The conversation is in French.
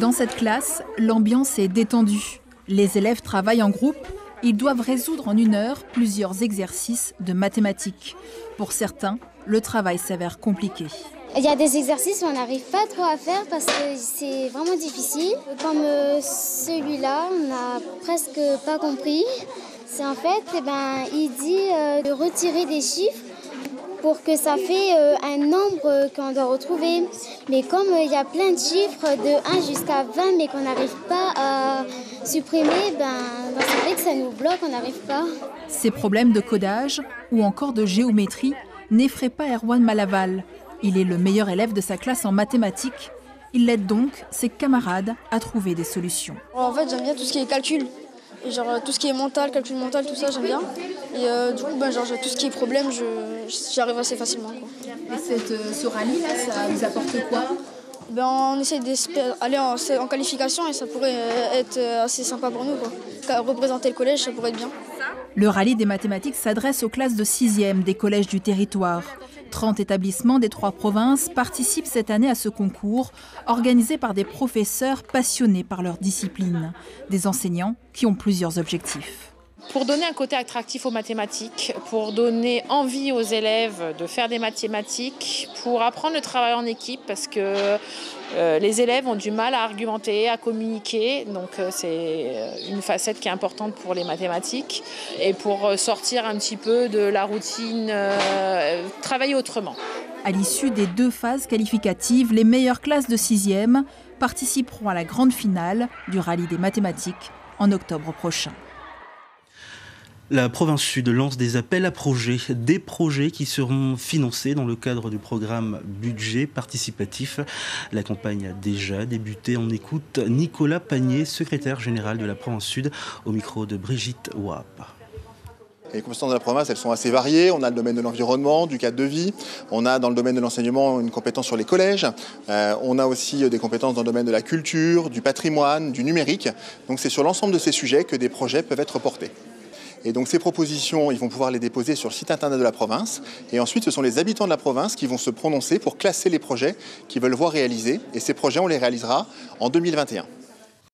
Dans cette classe, l'ambiance est détendue. Les élèves travaillent en groupe. Ils doivent résoudre en 1 heure plusieurs exercices de mathématiques. Pour certains, le travail s'avère compliqué. Il y a des exercices où on n'arrive pas trop à faire parce que c'est vraiment difficile. Comme celui-là, on n'a presque pas compris. C'est en fait, il dit de retirer des chiffres pour que ça fait un nombre qu'on doit retrouver. Mais comme il y a plein de chiffres de 1 jusqu'à 20 mais qu'on n'arrive pas à supprimer, ça fait que ça nous bloque, on n'arrive pas. Ces problèmes de codage ou encore de géométrie n'effraient pas Erwan Malaval. Il est le meilleur élève de sa classe en mathématiques. Il aide donc ses camarades à trouver des solutions. En fait, j'aime bien tout ce qui est calcul. Et tout ce qui est mental, calcul mental, tout ça, j'aime bien. Et du coup, tout ce qui est problème, j'arrive assez facilement, quoi. Et ce rallye, là, ça vous apporte quoi ? On essaie d'aller en qualification et ça pourrait être assez sympa pour nous, quoi. Représenter le collège, ça pourrait être bien. Le rallye des mathématiques s'adresse aux classes de 6e des collèges du territoire. 30 établissements des 3 provinces participent cette année à ce concours, organisé par des professeurs passionnés par leur discipline, des enseignants qui ont plusieurs objectifs. Pour donner un côté attractif aux mathématiques, pour donner envie aux élèves de faire des mathématiques, pour apprendre le travail en équipe, parce que les élèves ont du mal à argumenter, à communiquer, donc c'est une facette qui est importante pour les mathématiques, et pour sortir un petit peu de la routine, travailler autrement. À l'issue des 2 phases qualificatives, les meilleures classes de 6e participeront à la grande finale du rallye des mathématiques en octobre prochain. La province Sud lance des appels à projets, des projets qui seront financés dans le cadre du programme budget participatif. La campagne a déjà débuté. On écoute Nicolas Pagnier, secrétaire général de la province Sud, au micro de Brigitte Wap. Les compétences de la province, elles sont assez variées. On a le domaine de l'environnement, du cadre de vie. On a dans le domaine de l'enseignement une compétence sur les collèges. On a aussi des compétences dans le domaine de la culture, du patrimoine, du numérique. Donc c'est sur l'ensemble de ces sujets que des projets peuvent être portés. Et donc ces propositions, ils vont pouvoir les déposer sur le site internet de la province. Et ensuite, ce sont les habitants de la province qui vont se prononcer pour classer les projets qu'ils veulent voir réalisés. Et ces projets, on les réalisera en 2021.